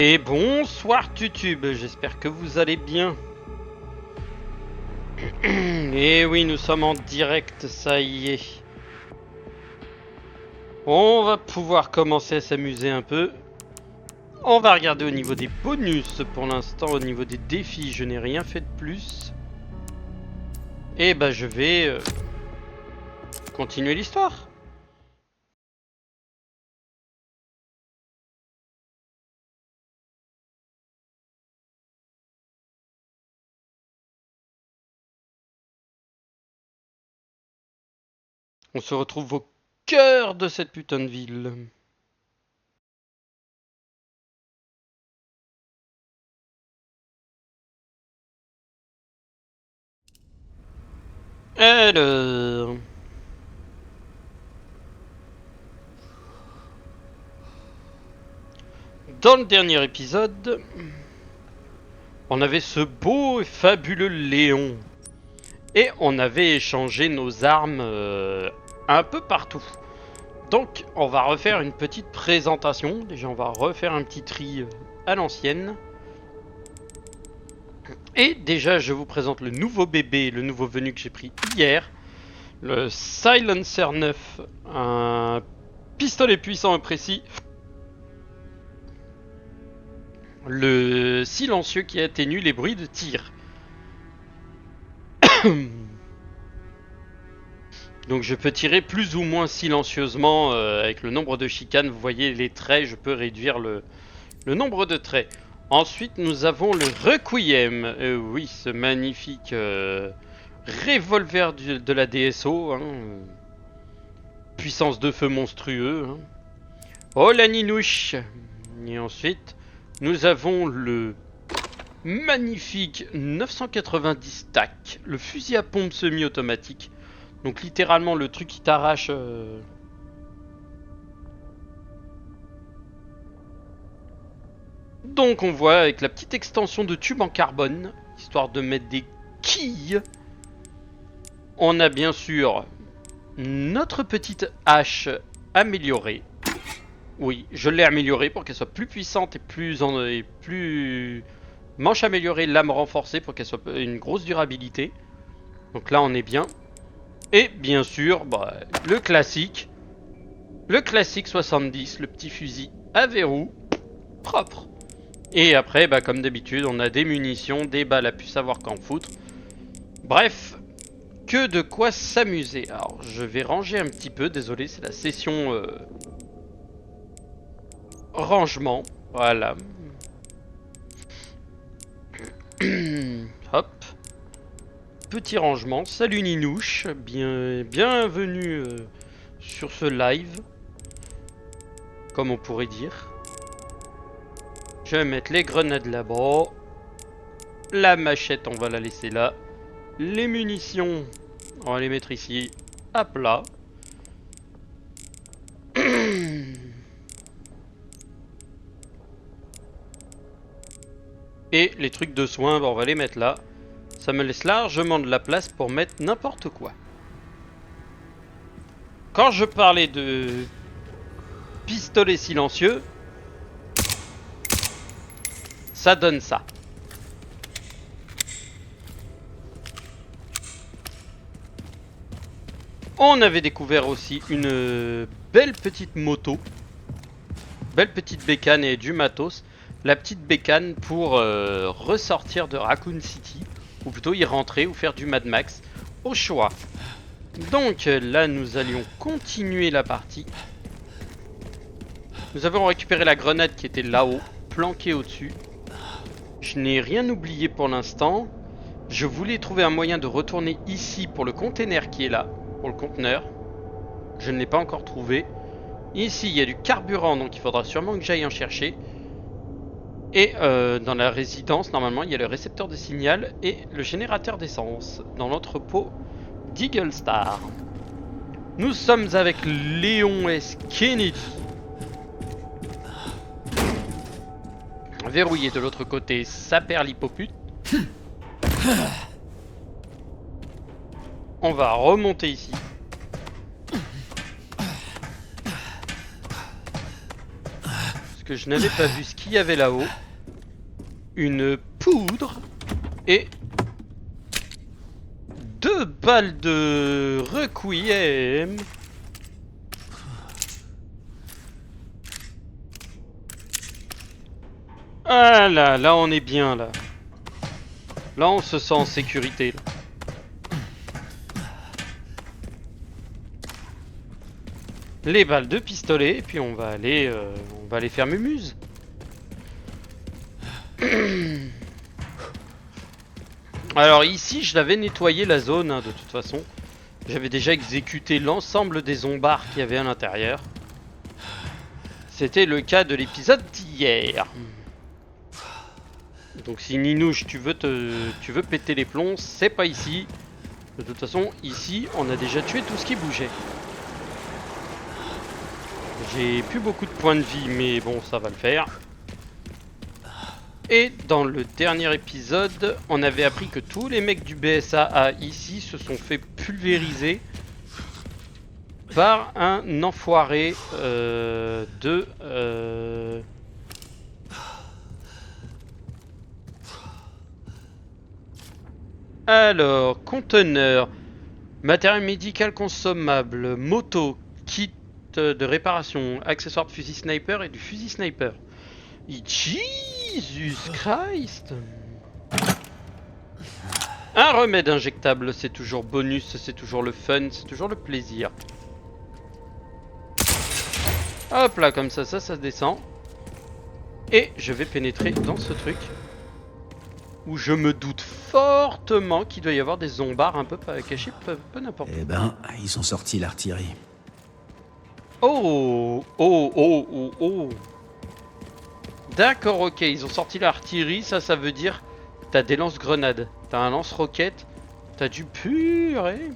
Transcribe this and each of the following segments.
Et bonsoir YouTube, j'espère que vous allez bien. Et oui, nous sommes en direct, ça y est. On va pouvoir commencer à s'amuser un peu. On va regarder au niveau des bonus pour l'instant, au niveau des défis, je n'ai rien fait de plus. Et bah je vais continuer l'histoire. On se retrouve au cœur de cette putain de ville. Alors... Dans le dernier épisode, on avait ce beau et fabuleux Léon. Et on avait échangé nos armes un peu partout. Donc on va refaire une petite présentation. Déjà on va refaire un petit tri à l'ancienne. Et déjà je vous présente le nouveau bébé, le nouveau venu que j'ai pris hier. Le Silencer 9. Un pistolet puissant et précis. Le silencieux qui atténue les bruits de tir. Donc je peux tirer plus ou moins silencieusement avec le nombre de chicanes. Vous voyez les traits, je peux réduire le nombre de traits. Ensuite nous avons le Requiem. Oui, ce magnifique revolver de la DSO. Puissance de feu monstrueux. Oh la ninouche. Et ensuite nous avons le magnifique 990 TAC. Le fusil à pompe semi-automatique. Donc littéralement le truc qui t'arrache... Donc on voit avec la petite extension de tube en carbone, histoire de mettre des quilles. On a bien sûr notre petite hache améliorée. Oui, je l'ai améliorée pour qu'elle soit plus puissante et plus manche améliorée, lame renforcée pour qu'elle soit une grosse durabilité. Donc là on est bien. Et bien sûr, le classique 70, le petit fusil à verrou, propre. Et après, comme d'habitude, on a des munitions, des balles à plus savoir qu'en foutre. Bref, que de quoi s'amuser. Alors, je vais ranger un petit peu, désolé, c'est la session rangement. Voilà. Hop. Petit rangement. Salut Ninouche, bienvenue sur ce live, comme on pourrait dire. Je vais mettre les grenades là-bas. La machette, on va la laisser là. Les munitions, on va les mettre ici à plat. Et les trucs de soins, on va les mettre là. Ça me laisse largement de la place pour mettre n'importe quoi. Quand je parlais de pistolet silencieux, ça donne ça. On avait découvert aussi une belle petite moto. Belle petite bécane et du matos. La petite bécane pour ressortir de Raccoon City. Ou plutôt y rentrer ou faire du Mad Max. Au choix. Donc là nous allions continuer la partie. Nous avons récupéré la grenade qui était là-haut. Planquée au-dessus. Je n'ai rien oublié pour l'instant. Je voulais trouver un moyen de retourner ici pour le container qui est là. Pour le conteneur. Je ne l'ai pas encore trouvé. Ici il y a du carburant, donc il faudra sûrement que j'aille en chercher. Et dans la résidence, normalement, il y a le récepteur de signal et le générateur d'essence dans l'entrepôt d'Eagle Star. Nous sommes avec Léon S. Kennedy. Verrouillé de l'autre côté, ça perd l'hippopute. On va remonter ici. Parce que je n'avais pas vu ce qu'il y avait là-haut. Une poudre et 2 balles de requiem. Ah là, là on est bien là. Là on se sent en sécurité. Là. Les balles de pistolet, et puis on va aller faire mumuse. Alors ici, je l'avais nettoyé la zone, hein, de toute façon. J'avais déjà exécuté l'ensemble des zombards qu'il y avait à l'intérieur. C'était le cas de l'épisode d'hier. Donc si Ninouche, tu veux péter les plombs, c'est pas ici. De toute façon, ici, on a déjà tué tout ce qui bougeait. J'ai plus beaucoup de points de vie, mais bon, ça va le faire. Et dans le dernier épisode, on avait appris que tous les mecs du BSAA ici se sont fait pulvériser par un enfoiré Alors, conteneur, matériel médical consommable, moto, kit de réparation, accessoires de fusil sniper et du fusil sniper. Jesus Christ! Un remède injectable, c'est toujours bonus, c'est toujours le fun, c'est toujours le plaisir. Hop là, comme ça descend. Et je vais pénétrer dans ce truc. Où je me doute fortement qu'il doit y avoir des zombards un peu cachés, peu n'importe où. Eh ben, ils ont sorti l'artillerie. Oh! Oh, oh, oh, oh! D'accord, ok, ils ont sorti l'artillerie, ça veut dire t'as des lance-grenades, t'as un lance-roquette, t'as du purée.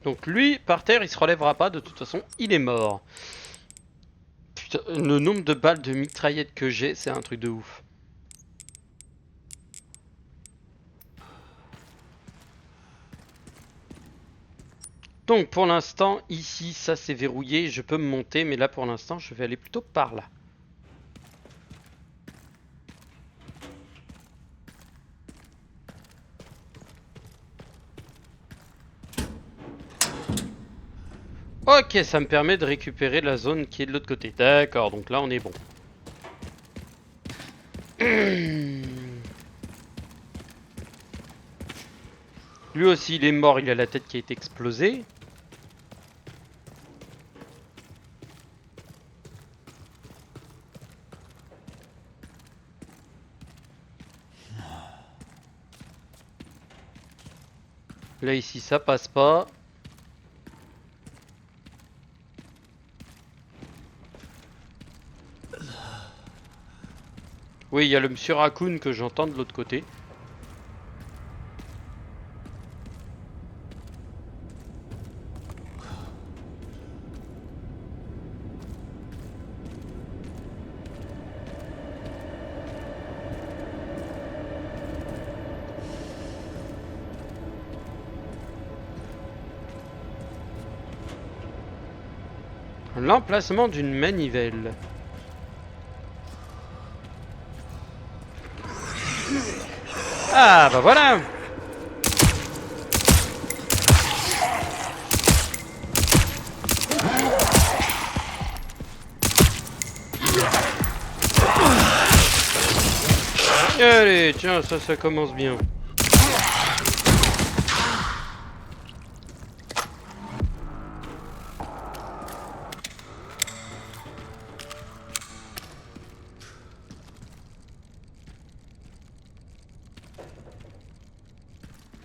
Donc lui, par terre, il se relèvera pas, de toute façon, il est mort. Putain, le nombre de balles de mitraillette que j'ai, c'est un truc de ouf. Donc pour l'instant, ici, ça c'est verrouillé, je peux me monter, mais là pour l'instant, je vais aller plutôt par là. Ok, ça me permet de récupérer la zone qui est de l'autre côté. D'accord, donc là on est bon. Lui aussi il est mort, il a la tête qui a été explosée. Là ici ça passe pas. Oui, il y a le monsieur Raccoon que j'entends de l'autre côté. L'emplacement d'une manivelle. Ah bah voilà. Allez, tiens, ça commence bien.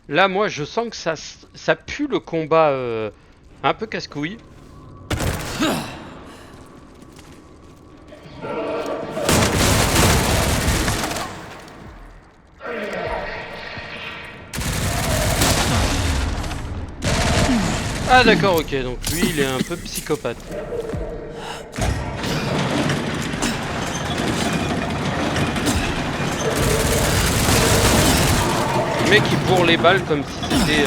Là, moi, je sens que ça pue le combat un peu casse-couille. Ah d'accord, ok, donc lui il est un peu psychopathe. Le mec il bourre les balles comme si c'était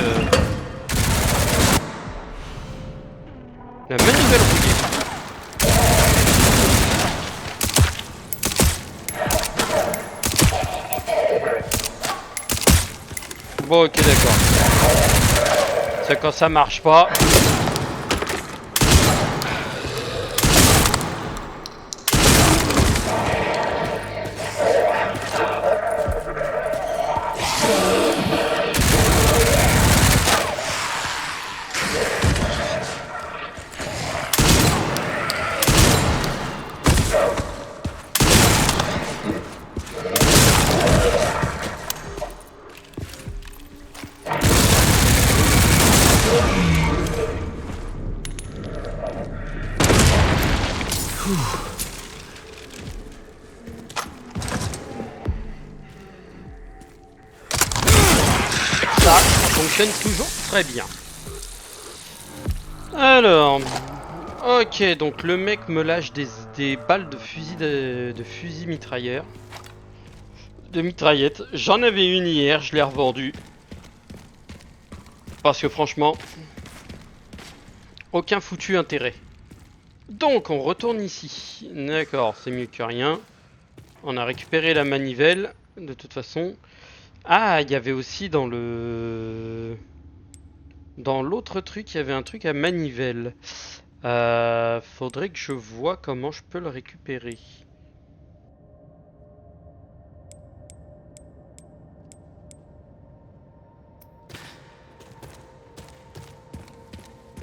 la manivelle rouillée. Bon ok d'accord. C'est quand ça marche pas. Ça fonctionne toujours très bien. Alors, ok, donc le mec me lâche des balles de fusil mitrailleur. De mitraillette. J'en avais une hier, je l'ai revendue. Parce que franchement, aucun foutu intérêt. Donc on retourne ici. D'accord, c'est mieux que rien. On a récupéré la manivelle, de toute façon. Ah, il y avait aussi dans le... Dans l'autre truc, il y avait un truc à manivelle. Faudrait que je vois comment je peux le récupérer.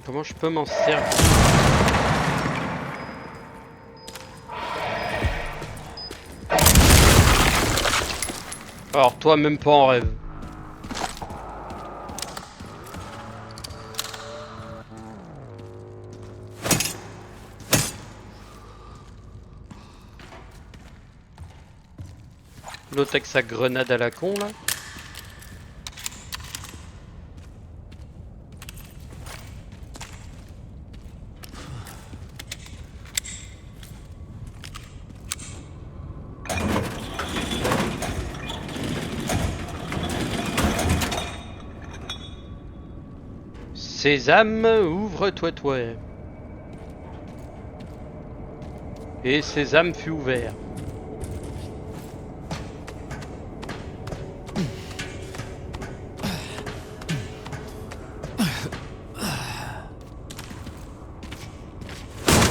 Comment je peux m'en servir? Alors toi, même pas en rêve. L'autre avec sa grenade à la con là. Sésame, ouvre-toi toi. Et Sésame fut ouvert.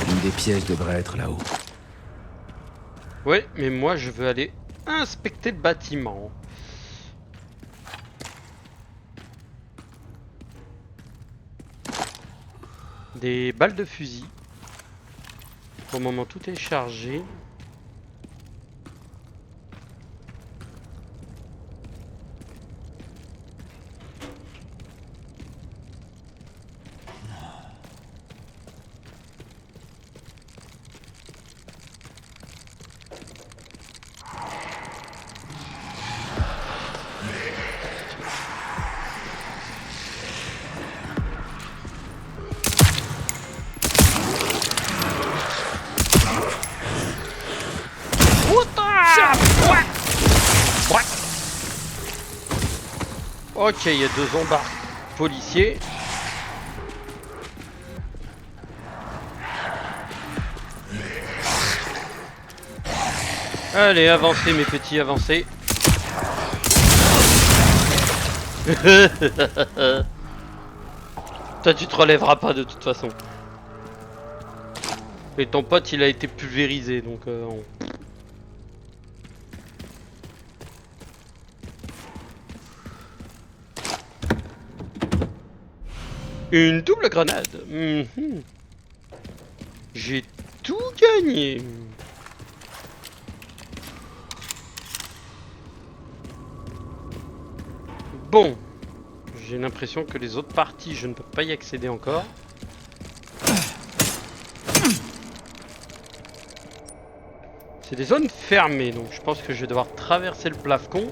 Une des pièces devrait être là-haut. Ouais, mais moi je veux aller inspecter le bâtiment. Des balles de fusil. Pour le moment tout est chargé. Ok, il y a deux zombards policiers. Allez, avancez mes petits, avancez. Toi tu te relèveras pas de toute façon. Et ton pote il a été pulvérisé donc Une double grenade. J'ai tout gagné. Bon. J'ai l'impression que les autres parties, je ne peux pas y accéder encore. C'est des zones fermées, donc je pense que je vais devoir traverser le plafond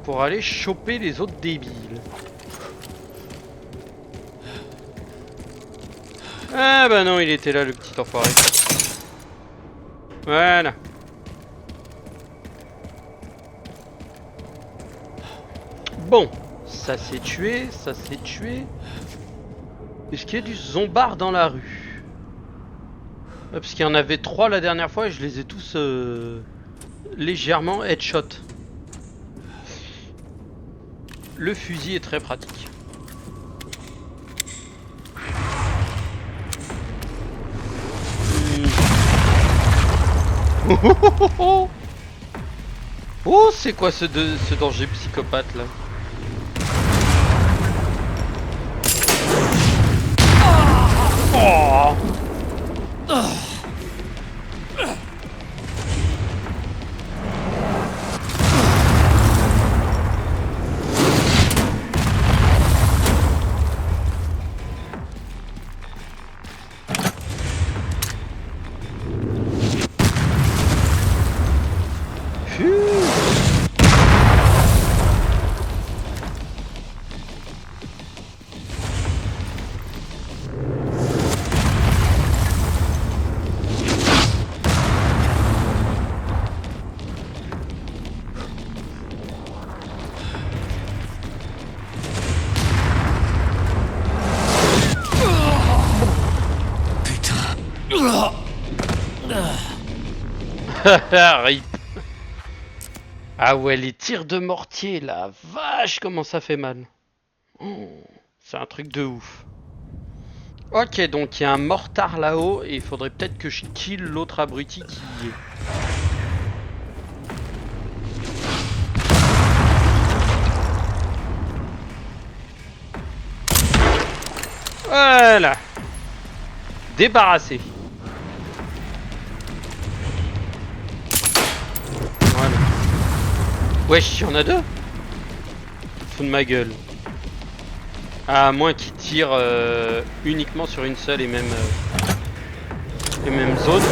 pour aller choper les autres débiles. Ah bah non, il était là, le petit enfoiré. Voilà. Bon, ça s'est tué, ça s'est tué. Est-ce qu'il y a du zombard dans la rue? Parce qu'il y en avait 3 la dernière fois et je les ai tous légèrement headshot. Le fusil est très pratique. Oh, c'est quoi ce danger psychopathe là? Oh. Rip. Ah ouais, les tirs de mortier, la vache, comment ça fait mal. Oh, c'est un truc de ouf. Ok, donc il y a un mortar là-haut et il faudrait peut-être que je kill l'autre abruti qui y est. Voilà. Débarrassé. Voilà. Wesh, il y en a 2. Fous de ma gueule. À moins qu'il tire uniquement sur une seule et même zone.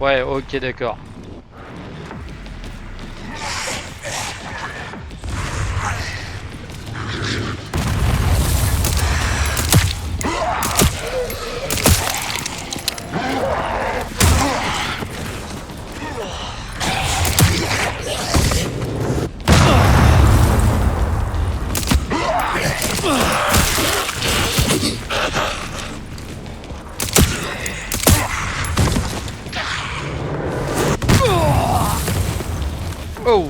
Ouais, ok, d'accord. Oh.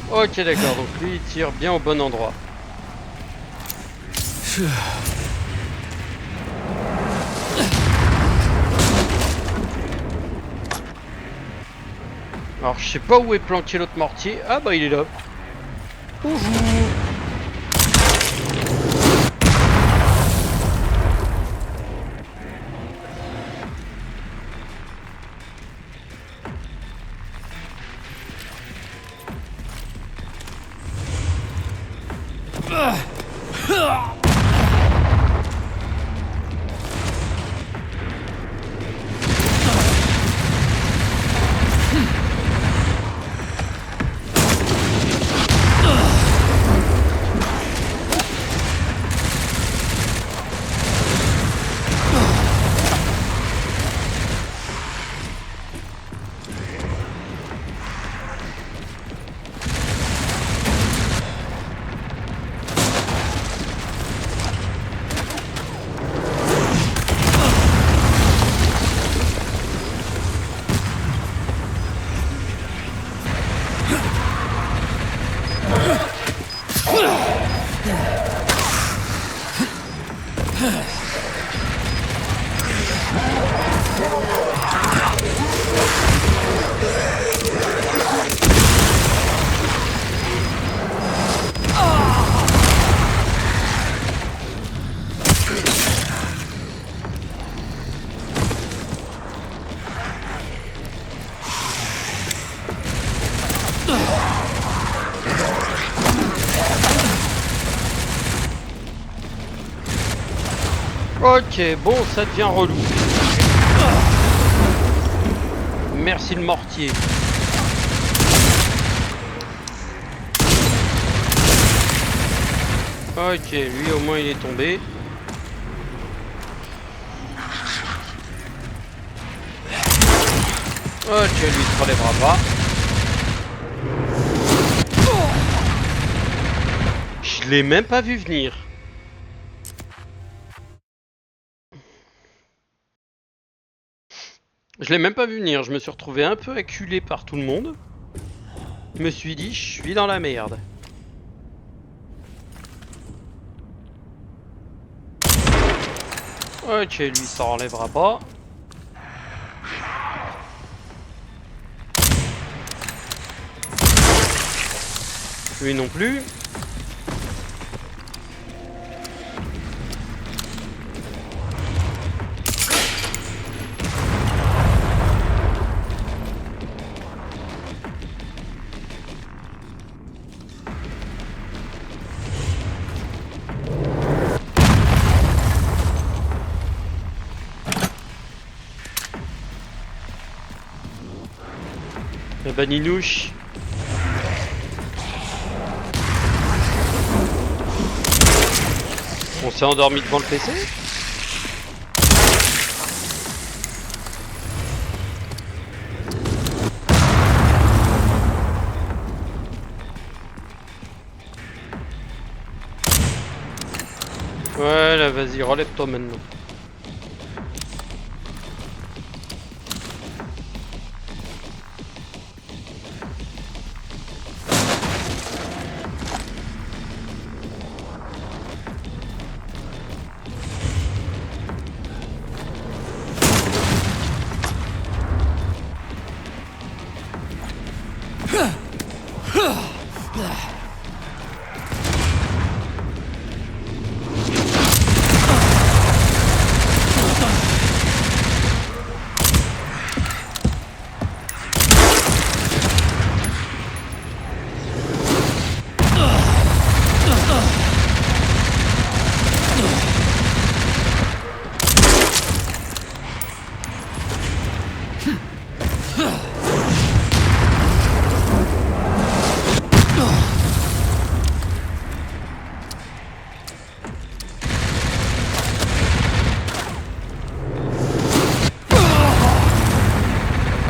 Ok, d'accord, donc lui il tire bien au bon endroit. Alors je sais pas où est planqué l'autre mortier. Ah bah il est là. Bonjour. Ok, bon, ça devient relou. Merci le mortier. Ok, lui au moins il est tombé. Ok, lui il se relèvera pas. Je l'ai même pas vu venir. Je l'ai même pas vu venir. Je me suis retrouvé un peu acculé par tout le monde. Je me suis dit, je suis dans la merde. Ok, lui il s'en relèvera pas. Lui non plus. Eh ben Ninouche. On s'est endormi devant le PC? Voilà, vas-y, relève-toi maintenant.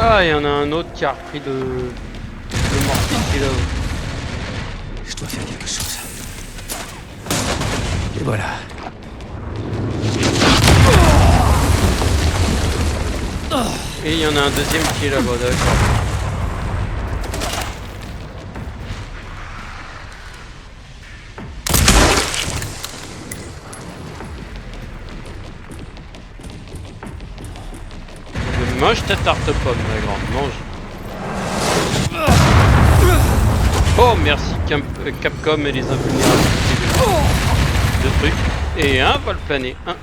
Ah, il y en a un autre qui a repris le mortier qui est là-haut. Je dois faire quelque chose. Et voilà. Et il y en a un deuxième qui est là-bas, d'accord. Mange ta tarte pomme, ma grande, mange. Oh, merci Capcom et les invulnérabilités de trucs. Et un vol plané, un.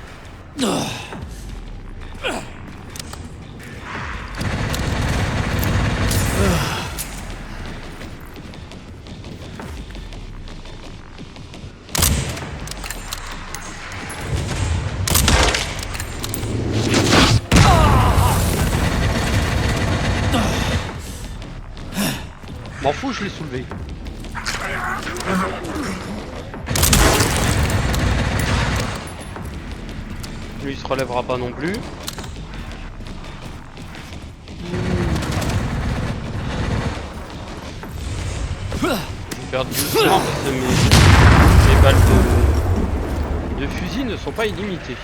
M'en fous, je l'ai soulevé. Lui il se relèvera pas non plus. Je vais perdre du sang parce que mes balles de fusil ne sont pas illimitées.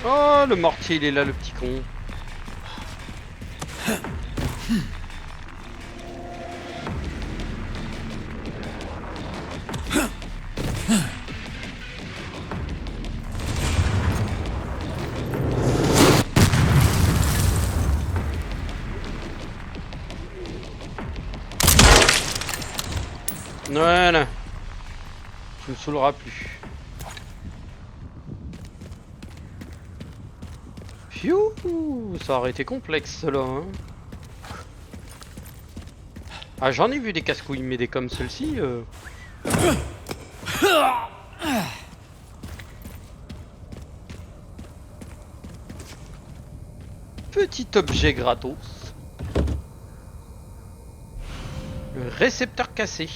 Oh, le mortier, il est là, le petit con. Voilà. Tu me saouleras plus. Pfiou, ça aurait été complexe, là. Hein. Ah, j'en ai vu des casse-couilles, mais des comme celle-ci. Petit objet gratos. Le récepteur cassé.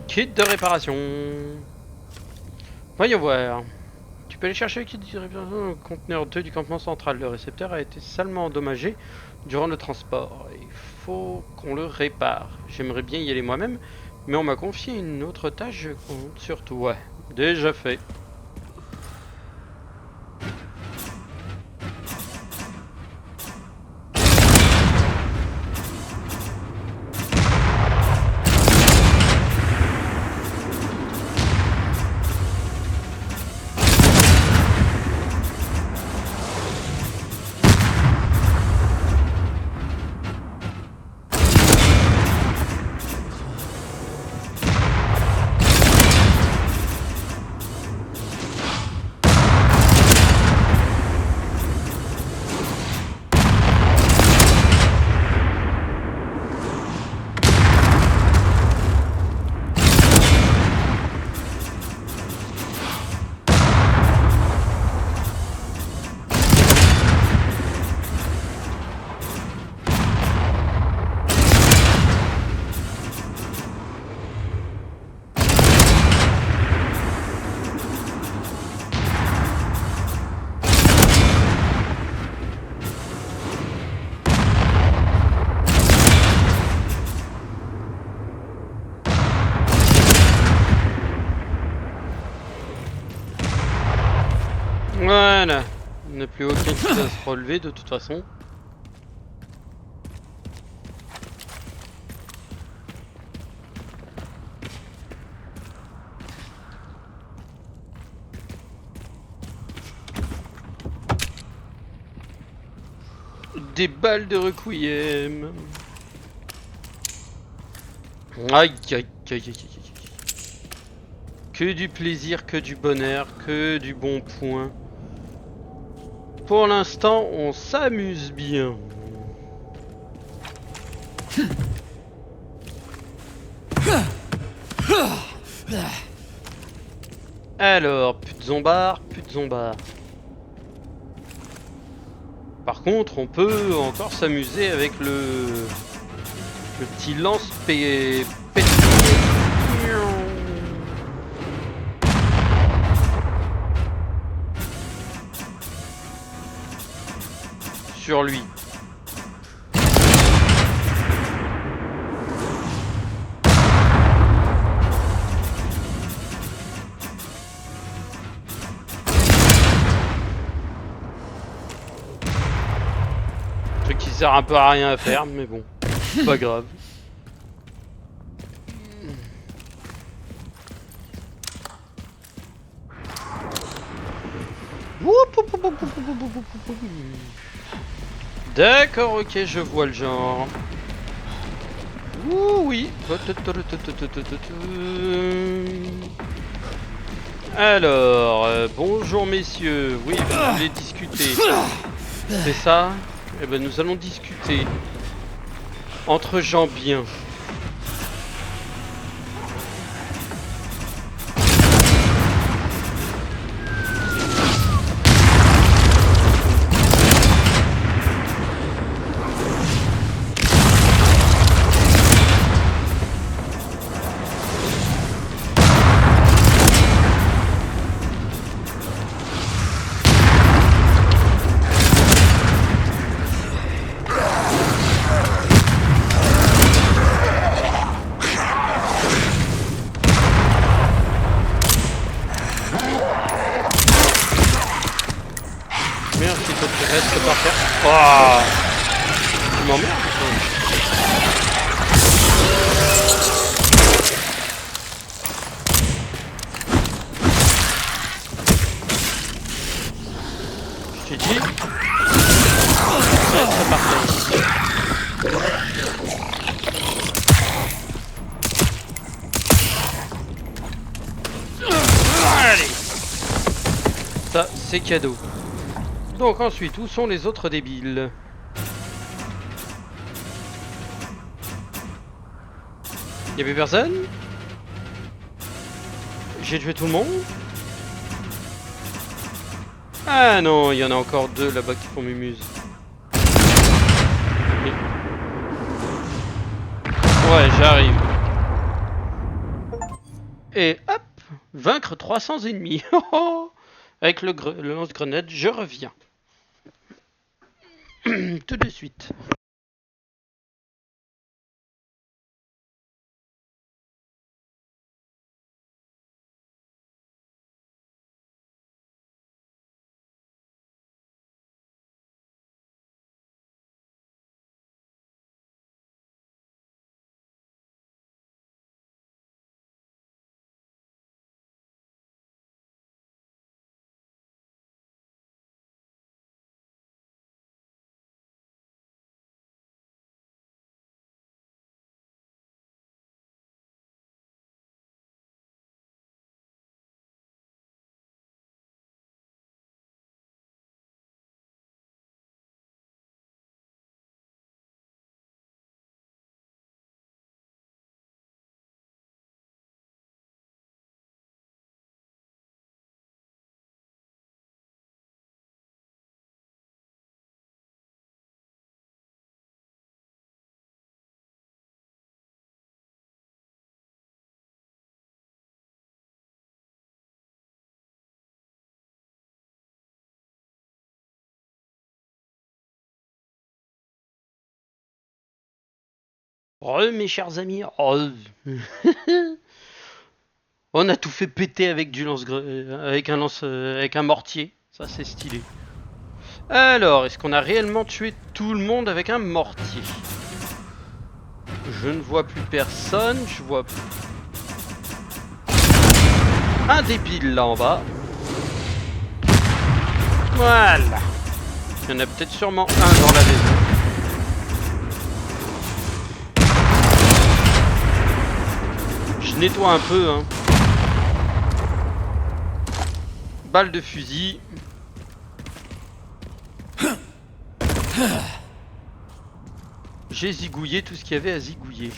Kit de réparation. Voyons voir. Tu peux aller chercher le kit de réparation au conteneur 2 du campement central. Le récepteur a été salement endommagé durant le transport. Il faut qu'on le répare. J'aimerais bien y aller moi-même, mais on m'a confié une autre tâche, je compte surtout. Ouais, déjà fait. Voilà. Il n'y a plus aucun qui va se relever de toute façon. Des balles de requiem. Aïe aïe aïe aïe aïe. Que du plaisir, que du bonheur, que du bon point. Pour l'instant, on s'amuse bien. Alors, plus de zombards, plus de zombards. Par contre, on peut encore s'amuser avec le petit lance-pétrier. Sur lui. Truc qui sert un peu à rien à faire, mais bon, pas grave. D'accord, ok, je vois le genre. Ouh, oui. Alors, bonjour messieurs. Oui, vous voulez discuter. C'est ça? Eh ben, nous allons discuter. Entre gens bien. Merci, toi tu restes par terre. Oh, tu m'emmerdes toi. Je t'ai dit. Reste par terre. Allez. Ça, c'est cadeau. Donc ensuite, où sont les autres débiles? Y'avait personne? J'ai tué tout le monde? Ah non, il y en a encore deux là-bas qui font mumuse. Ouais, j'arrive. Et hop, vaincre 300 ennemis. Avec le lance-grenade, je reviens. Tout de suite. Mes chers amis. On a tout fait péter avec du avec un mortier. Ça c'est stylé. Alors, est-ce qu'on a réellement tué tout le monde avec un mortier? Je ne vois plus personne. Je vois un débile là en bas. Voilà. Il y en a peut-être sûrement un dans la maison. Je nettoie un peu, hein. Balle de fusil. J'ai zigouillé tout ce qu'il y avait à zigouiller.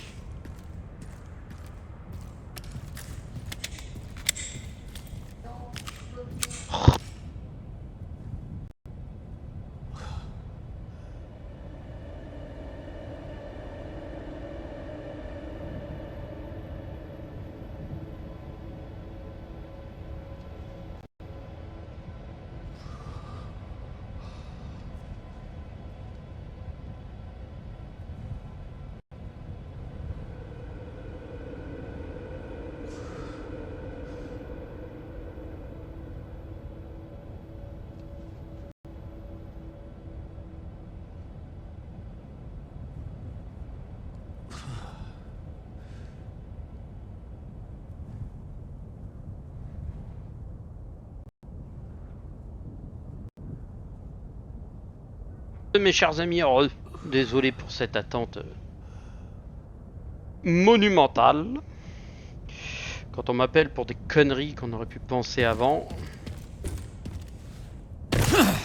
Mes chers amis, désolé pour cette attente monumentale. Quand on m'appelle pour des conneries qu'on aurait pu penser avant,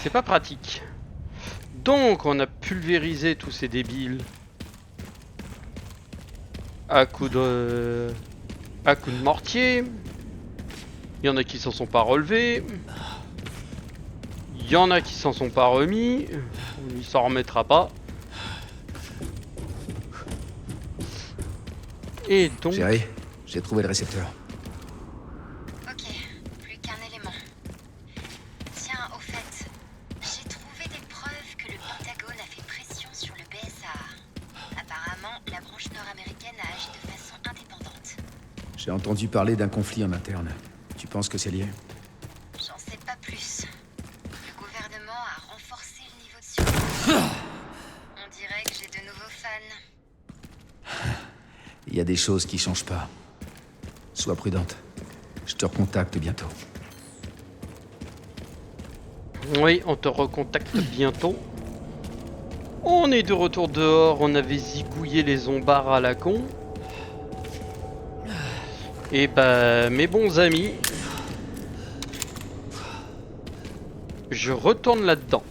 c'est pas pratique. Donc on a pulvérisé tous ces débiles à coups de mortier. Il y en a qui s'en sont pas relevés. Il y en a qui s'en sont pas remis. Il s'en remettra pas. Et donc... Chérie, j'ai trouvé le récepteur. Ok, plus qu'un élément. Tiens, au fait, j'ai trouvé des preuves que le Pentagone a fait pression sur le BSA. Apparemment, la branche nord-américaine a agi de façon indépendante. J'ai entendu parler d'un conflit en interne. Tu penses que c'est lié? J'en sais pas plus. Le gouvernement a renforcé le niveau de surveillance. On dirait que j'ai de nouveaux fans. Il y a des choses qui changent pas. Sois prudente. Je te recontacte bientôt. Oui, on te recontacte bientôt. On est de retour dehors, on avait zigouillé les zombards à la con. Et bah, mes bons amis, je retourne là-dedans.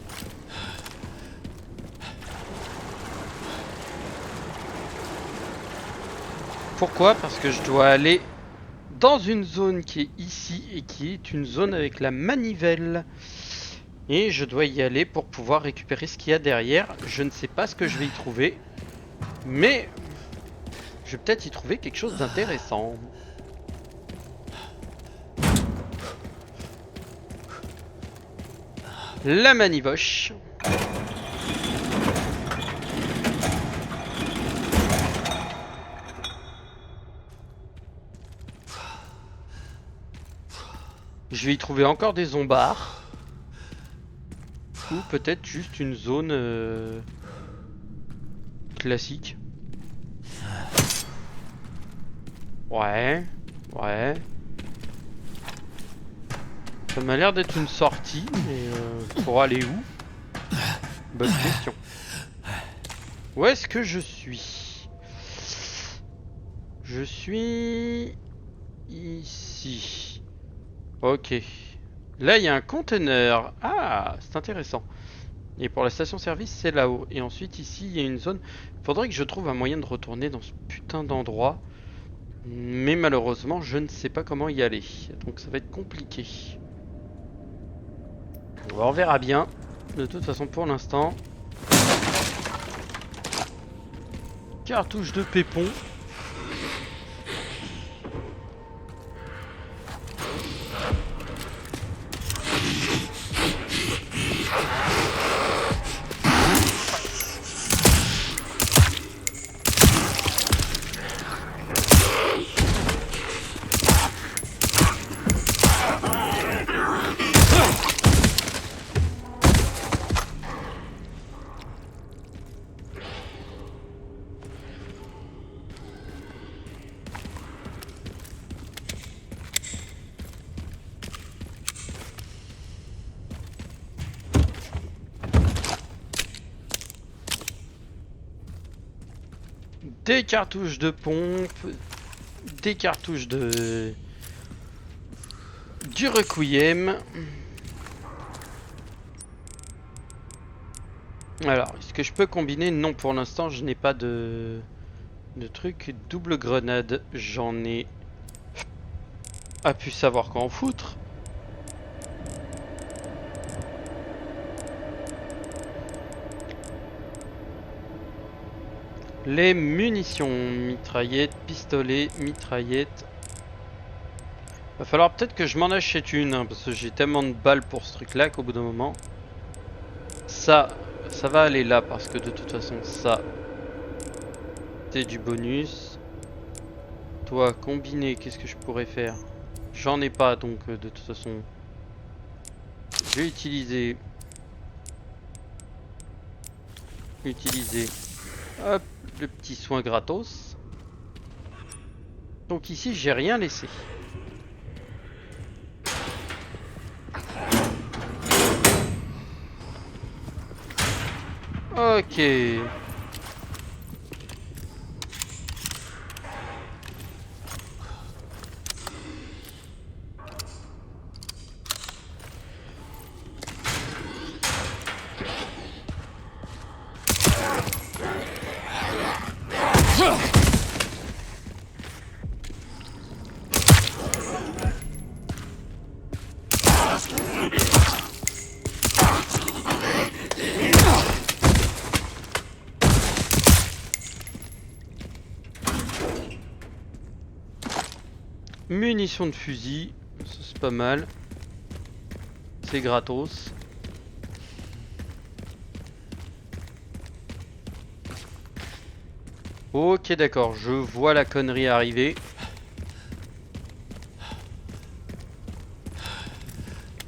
Pourquoi? Parce que je dois aller dans une zone qui est ici et qui est une zone avec la manivelle. Et je dois y aller pour pouvoir récupérer ce qu'il y a derrière. Je ne sais pas ce que je vais y trouver, mais je vais peut-être y trouver quelque chose d'intéressant. La manivoche. Je vais y trouver encore des zombards. Ou peut-être juste une zone classique. Ouais, ouais. Ça m'a l'air d'être une sortie, mais pour aller où? Bonne question. Où est-ce que je suis? Je suis ici. Ok. Là, il y a un conteneur. Ah, c'est intéressant. Et pour la station-service, c'est là-haut. Et ensuite, ici, il y a une zone. Faudrait que je trouve un moyen de retourner dans ce putain d'endroit. Mais malheureusement, je ne sais pas comment y aller. Donc ça va être compliqué. On verra bien. De toute façon, pour l'instant... Cartouche de pépon. Des cartouches de pompe, des cartouches de... du Requiem. Alors, est-ce que je peux combiner? Non, pour l'instant, je n'ai pas de truc. Double grenade, j'en ai... a pu savoir quoi en foutre. Les munitions, mitraillettes, pistolets, mitraillettes. Va falloir peut-être que je m'en achète une, hein, parce que j'ai tellement de balles pour ce truc là qu'au bout d'un moment... Ça va aller là, parce que de toute façon, ça... c'est du bonus. Toi, combiné, qu'est-ce que je pourrais faire? J'en ai pas, donc de toute façon... je vais utiliser... Hop, le petit soin gratos. Donc ici, j'ai rien laissé. Ok. Munitions de fusil, ça c'est pas mal. C'est gratos. Ok d'accord, je vois la connerie arriver.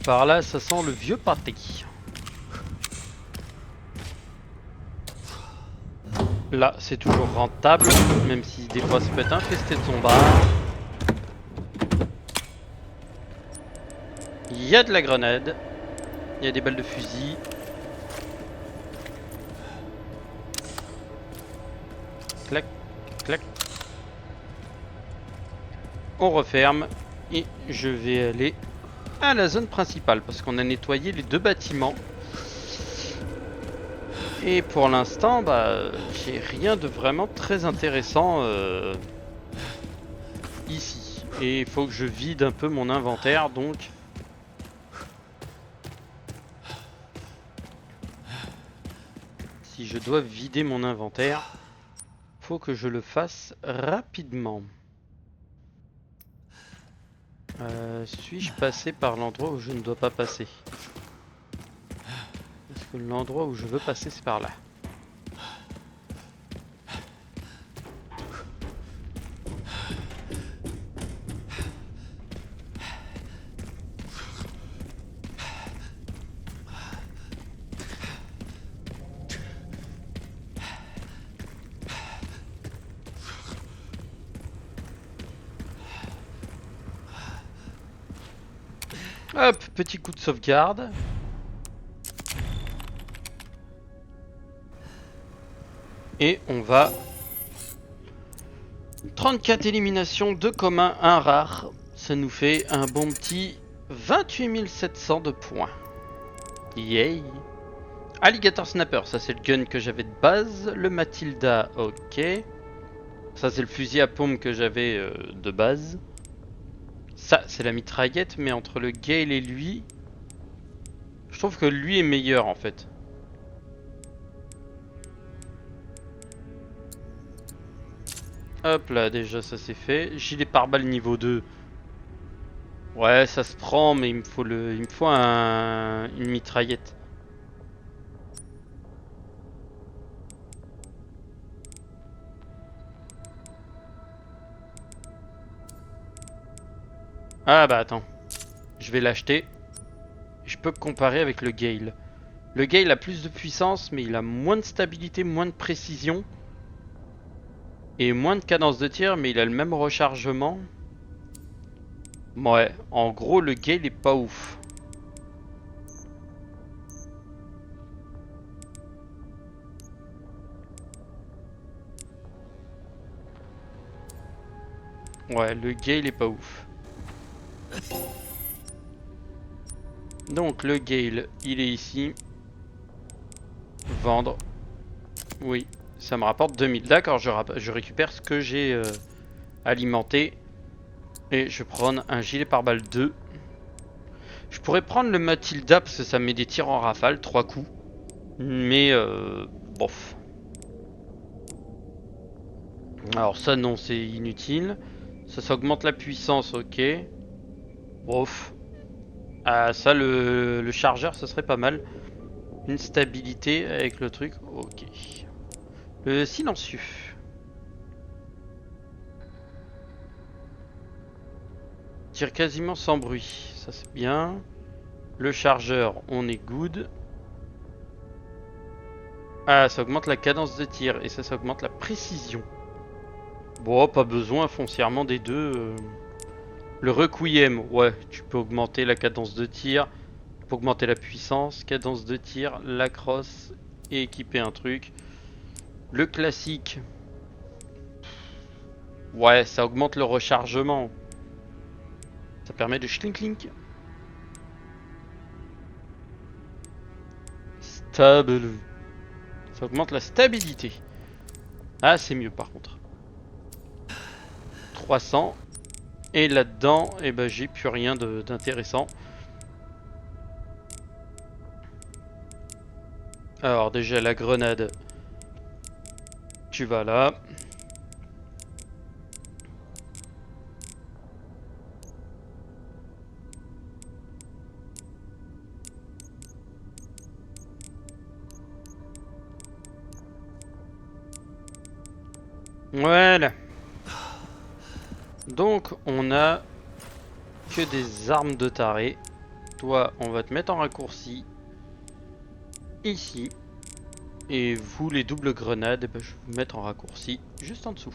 Par là, ça sent le vieux pâté. Là, c'est toujours rentable, même si des fois ça peut être infesté de zombards. Il y a de la grenade. Il y a des balles de fusil. Clac, clac. On referme. Et je vais aller à la zone principale parce qu'on a nettoyé les 2 bâtiments. Et pour l'instant, bah, j'ai rien de vraiment très intéressant ici. Et il faut que je vide un peu mon inventaire, donc... Si je dois vider mon inventaire, faut que je le fasse rapidement. Suis-je passé par l'endroit où je ne dois pas passer? Est-ce que l'endroit où je veux passer, c'est par là? Hop, petit coup de sauvegarde. Et on va... 34 éliminations, 2 communs, 1 rare. Ça nous fait un bon petit 28 700 de points. Yay! Alligator Snapper, ça c'est le gun que j'avais de base. Le Matilda, ok. Ça c'est le fusil à paume que j'avais de base. Ça c'est la mitraillette, mais entre le Gale et lui... Je trouve que lui est meilleur en fait. Hop là, déjà ça c'est fait. Gilet pare-balles niveau 2. Ouais, ça se prend, mais il me faut une mitraillette. Ah bah attends. Je vais l'acheter. Je peux comparer avec le Gale. Le Gale a plus de puissance, mais il a moins de stabilité, moins de précision. Et moins de cadence de tir, mais il a le même rechargement. Ouais, en gros le Gale est pas ouf. Ouais, le Gale est pas ouf. Donc le Gale, il est ici. Vendre. Oui, ça me rapporte 2000. D'accord, je récupère ce que j'ai alimenté. Et je prends un gilet pare-balles 2. Je pourrais prendre le Matilda parce que ça met des tirs en rafale, 3 coups. Mais bof. Alors ça non, c'est inutile. Ça augmente la puissance, ok. Bof. Ah ça le chargeur, ça serait pas mal. Une stabilité avec le truc, ok. Le silencieux. Tire quasiment sans bruit, ça c'est bien. Le chargeur, on est good. Ah, ça augmente la cadence de tir et ça augmente la précision. Bon, pas besoin foncièrement des deux. Le requiem, ouais, tu peux augmenter la cadence de tir, tu peux augmenter la puissance, cadence de tir, la crosse et équiper un truc. Le classique, ouais, ça augmente le rechargement. Ça permet de clink clink. Stable. Ça augmente la stabilité. Ah, c'est mieux par contre. 300. Et là-dedans, eh ben, j'ai plus rien d'intéressant. Alors déjà la grenade. Tu vas là. Voilà. Donc on a que des armes de taré. Toi, on va te mettre en raccourci. Ici. Et vous, les doubles grenades, ben, je vais vous mettre en raccourci juste en dessous.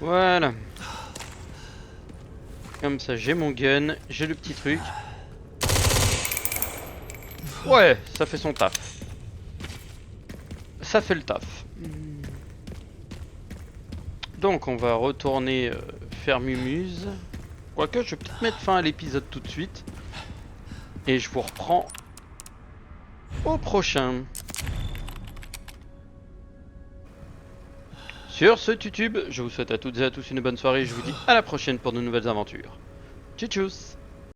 Voilà. Comme ça, j'ai mon gun, j'ai le petit truc. Ouais, ça fait son taf. Ça fait le taf. Donc, on va retourner faire Mumuse. Quoique, je vais peut-être mettre fin à l'épisode tout de suite. Et je vous reprends au prochain. Sur ce YouTube, je vous souhaite à toutes et à tous une bonne soirée et je vous dis à la prochaine pour de nouvelles aventures. Tchuss tchuss.